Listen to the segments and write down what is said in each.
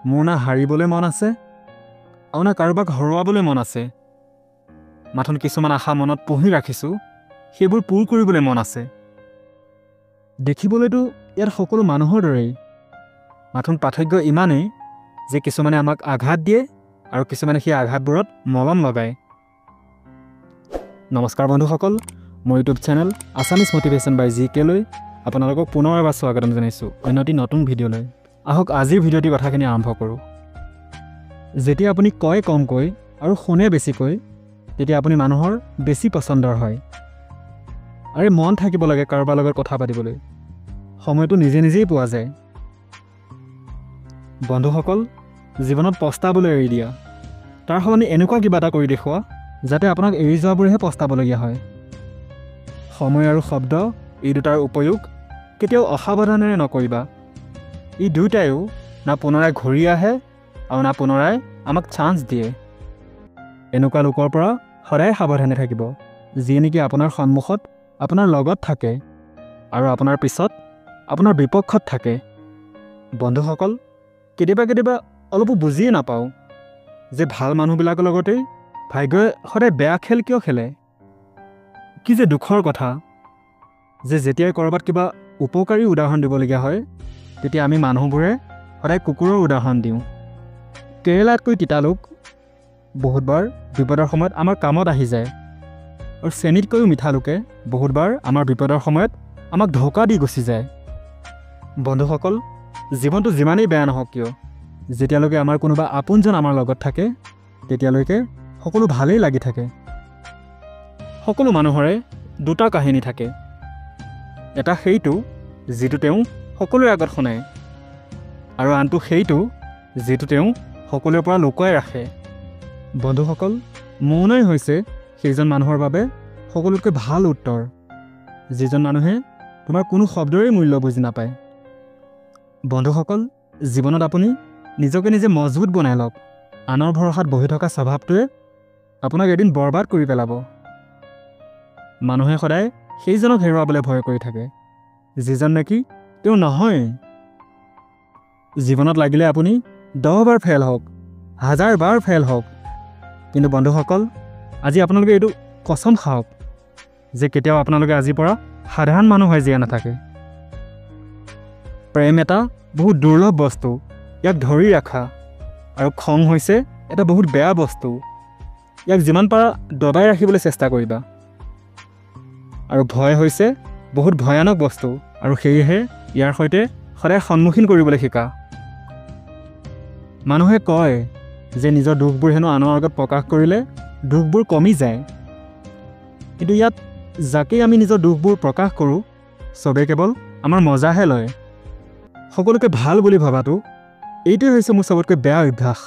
মোৰ না হাৰিবলৈ মন আছে আৰু না কাৰোবাক হৰুৱাবলৈ মন আছে। মাথোন কিছুমান আশা মনত পুহি ৰাখিছোঁ, সেইবোৰ পূৰ কৰিবলৈ মন আছে। দেখিবলৈতো ইয়াত সকলো মানুহৰ দৰেই, মাথোন পাৰ্থক্য ইমানেই যে কিছুমানে আমাক আঘাত দিয়ে আৰু কিছুমানে সেই আঘাতবোৰত মলম লগায়। নমস্কাৰ বন্ধুসকল, মোৰ ইউটিউব চেনেল আছামিজ মটিভেশ্যন বাই GK লৈ আপোনালোকক পুনৰ এবাৰ স্বাগতম জনাইছোঁ অন্য এটি নতুন ভিডিঅ'লৈ। আহক আজিৰ ভিডিঅ'টিৰ কথাখিনি আৰম্ভ কৰোঁ। যেতিয়া আপুনি কয় কমকৈ আৰু শুনে বেছিকৈ, তেতিয়া আপুনি মানুহৰ বেছি পচন্দৰ হয়। আৰু মন থাকিব লাগে কাৰোবাৰ লগত কথা পাতিবলৈ, সময়টো নিজে নিজেই পোৱা যায়। বন্ধুসকল, জীৱনত পস্তাবলৈ এৰি দিয়া, তাৰ সলনি এনেকুৱা কিবা এটা কৰি দেখুওৱা যাতে আপোনাক এৰি যোৱাবোৰেহে পস্তাবলগীয়া হয়। সময় আৰু শব্দ এই দুটাৰ উপয়োগ কেতিয়াও অসাৱধানেৰে নকৰিবা। এই দুয়োটাইও না পুনৰাই ঘূৰি আহে আৰু না পুনৰাই আমাক চান্স দিয়ে। এনেকুৱা লোকৰ পৰা সদায় সাৱধানে থাকিব, যিয়ে নেকি আপোনাৰ সন্মুখত আপোনাৰ লগত থাকে আৰু আপোনাৰ পিছত আপোনাৰ বিপক্ষত থাকে। বন্ধুসকল, কেতিয়াবা অলপো বুজিয়ে নাপাওঁ যে ভাল মানুহবিলাকৰ লগতেই ভাগ্যই সদায় বেয়া খেল কিয় খেলে। কি যে দুখৰ কথা যে যেতিয়াই ক'ৰবাত কিবা উপকাৰী উদাহৰণ দিবলগীয়া হয়, তেতিয়া আমি মানুহবোৰে সদায় কুকুৰৰ উদাহৰণ দিওঁ। কেৰেলাতকৈ তিতালোক বহুতবাৰ বিপদৰ সময়ত আমাৰ কামত আহি যায়, আৰু চেনীতকৈও মিঠা লোকে বহুতবাৰ আমাৰ বিপদৰ সময়ত আমাক ধোকা দি গুচি যায়। বন্ধুসকল, জীৱনটো যিমানেই বেয়া নহওক কিয়, যেতিয়ালৈকে আমাৰ কোনোবা আপোনজন আমাৰ লগত থাকে তেতিয়ালৈকে সকলো ভালেই লাগি থাকে। সকলো মানুহৰে দুটা কাহিনী থাকে, এটা সেইটো যিটো তেওঁ সকলোৰে আগত শুনায়, আৰু আনটো সেইটো যিটো তেওঁ সকলোৰে পৰা লুকুৱাই ৰাখে। বন্ধুসকল, মৌনই হৈছে সেইজন মানুহৰ বাবে সকলোতকৈ ভাল উত্তৰ, যিজন মানুহে তোমাৰ কোনো শব্দৰেই মূল্য বুজি নাপায়। বন্ধুসকল, জীৱনত আপুনি নিজকে নিজে মজবুত বনাই লওক। আনৰ ভৰসাত বহি থকা স্বভাৱটোৱে আপোনাক এদিন বৰবাদ কৰি পেলাব। মানুহে সদায় সেইজনক হেৰুৱাবলৈ ভয় কৰি থাকে যিজন নেকি তেওঁ নহয়। জীৱনত লাগিলে আপুনি 10 বাৰ ফেইল হওক, 1000 বাৰ ফেইল হওক, কিন্তু বন্ধুসকল, আজি আপোনালোকে এইটো কচম খাওক যে কেতিয়াও আপোনালোকে আজিৰ পৰা সাধাৰণ মানুহ হৈ জীয়াই নাথাকে। প্ৰেম এটা বহুত দুৰ্লভ বস্তু, ইয়াক ধৰি ৰাখা, আৰু খং হৈছে এটা বহুত বেয়া বস্তু, ইয়াক যিমান পাৰা দবাই ৰাখিবলৈ চেষ্টা কৰিবা। আৰু ভয় হৈছে বহুত ভয়ানক বস্তু, আৰু সেয়েহে ইয়াৰ সৈতে সদায় সন্মুখীন কৰিবলৈ শিকা। মানুহে কয় যে নিজৰ দুখবোৰ হেনো আনৰ আগত প্ৰকাশ কৰিলে দুখবোৰ কমি যায়, কিন্তু ইয়াত যাকেই আমি নিজৰ দুখবোৰ প্ৰকাশ কৰোঁ চবেই কেৱল আমাৰ মজাহে লয়। সকলোকে ভাল বুলি ভবাটো এইটোৱে হৈছে মোৰ চবতকৈ বেয়া অভ্যাস।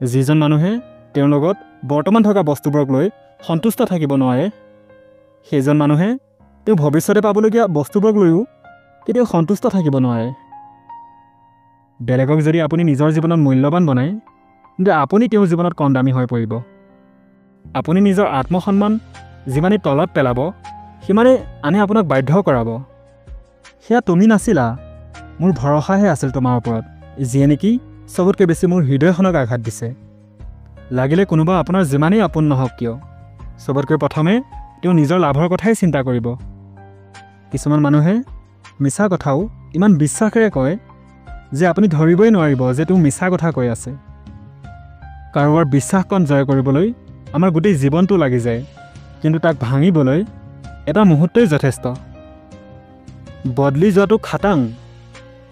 যিজন মানুহে তেওঁৰ লগত বৰ্তমান থকা বস্তুবোৰক লৈ সন্তুষ্ট থাকিব নোৱাৰে, সেইজন মানুহে তেওঁ ভৱিষ্যতে পাবলগীয়া বস্তুবোৰক লৈও কেতিয়াও সন্তুষ্ট থাকিব নোৱাৰে। বেলেগক যদি আপুনি নিজৰ জীৱনত মূল্যৱান বনায়, কিন্তু আপুনি তেওঁৰ জীৱনত কম দামী হৈ পৰিব। আপুনি নিজৰ আত্মসন্মান যিমানেই তলত পেলাব, সিমানেই আনে আপোনাক বাধ্য কৰাব। সেয়া তুমি নাছিলা, মোৰ ভৰসাহে আছিল তোমাৰ ওপৰত, যিয়ে নেকি চবতকৈ বেছি মোৰ হৃদয়খনক আঘাত দিছে। লাগিলে কোনোবা আপোনাৰ যিমানেই আপোন নহওক কিয়, চবতকৈ প্ৰথমে তেওঁ নিজৰ লাভৰ কথাই চিন্তা কৰিব। কিছুমান মানুহে মিছা কথাও ইমান বিশ্বাসেৰে কয় যে আপুনি ধৰিবই নোৱাৰিব যে তেওঁ মিছা কথা কৈ আছে। কাৰোবাৰ বিশ্বাসকণ জয় কৰিবলৈ আমাৰ গোটেই জীৱনটো লাগি যায়, কিন্তু তাক ভাঙিবলৈ এটা মুহূৰ্তই যথেষ্ট। বদলি যোৱাটো খাটাং,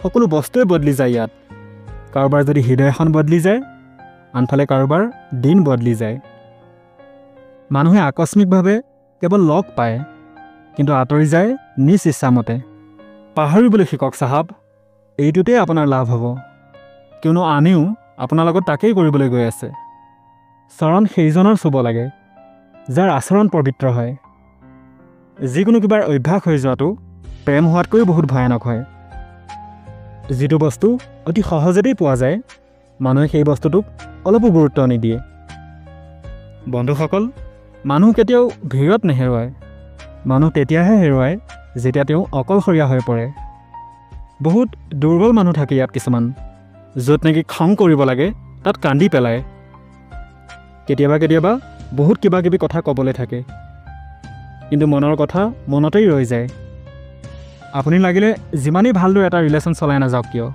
সকলো বস্তুৱে বদলি যায় ইয়াত। কাৰোবাৰ যদি হৃদয় এখন বদলি যায়, আনফালে কাৰোবাৰ দিন বদলি যায়। মানুহে আকস্মিকভাৱে কেৱল লগ পায়, কিন্তু আঁতৰি যায় নিজ ইচ্ছামতে। পাহৰিবলৈ শিকক চাহাব, এইটোতেই আপোনাৰ লাভ হ'ব, কিয়নো আনেও আপোনাৰ লগত তাকেই কৰিবলৈ গৈ আছে। চৰণ সেইজনৰ চুব লাগে যাৰ আচৰণ পবিত্ৰ হয়। যিকোনো কিবাৰ অভ্যাস হৈ যোৱাটো প্ৰেম হোৱাতকৈও বহুত ভয়ানক হয়। যিটো বস্তু অতি সহজতেই পোৱা যায়, মানুহে সেই বস্তুটোক অলপো গুৰুত্ব নিদিয়ে। বন্ধুসকল, মানুহ কেতিয়াও ভিৰত নেহেৰুৱায়, মানুহ তেতিয়াহে হেৰুৱায় যেতিয়া তেওঁ অকলশৰীয়া হৈ পৰে। বহুত দুৰ্বল মানুহ থাকে ইয়াত কিছুমান, য'ত নেকি খং কৰিব লাগে তাত কান্দি পেলায়। কেতিয়াবা বহুত কিবা কিবি কথা ক'বলৈ থাকে, কিন্তু মনৰ কথা মনতেই ৰৈ যায়। আপুনি লাগিলে যিমানেই ভালদৰে এটা ৰিলেশ্যন চলাই নাযাওক কিয়,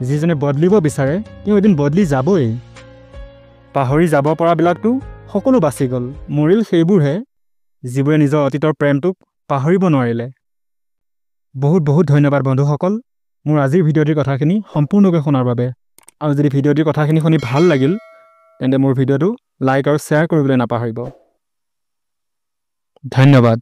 যিজনে বদলিব বিচাৰে তেওঁ এদিন বদলি যাবই। পাহৰি যাব পৰাবিলাকতো সকলো বাচি গ'ল, মৰিল সেইবোৰহে যিবোৰে নিজৰ অতীতৰ প্ৰেমটোক পাহৰিব নোৱাৰিলে। বহুত বহুত ধন্যবাদ বন্ধুসকল, মোৰ আজিৰ ভিডিঅ'টিৰ কথাখিনি সম্পূৰ্ণকৈ শুনাৰ বাবে। আৰু যদি ভিডিঅ'টিৰ কথাখিনি শুনি ভাল লাগিল তেন্তে মোৰ ভিডিঅ'টো লাইক আৰু শ্বেয়াৰ কৰিবলৈ নাপাহৰিব। ধন্যবাদ।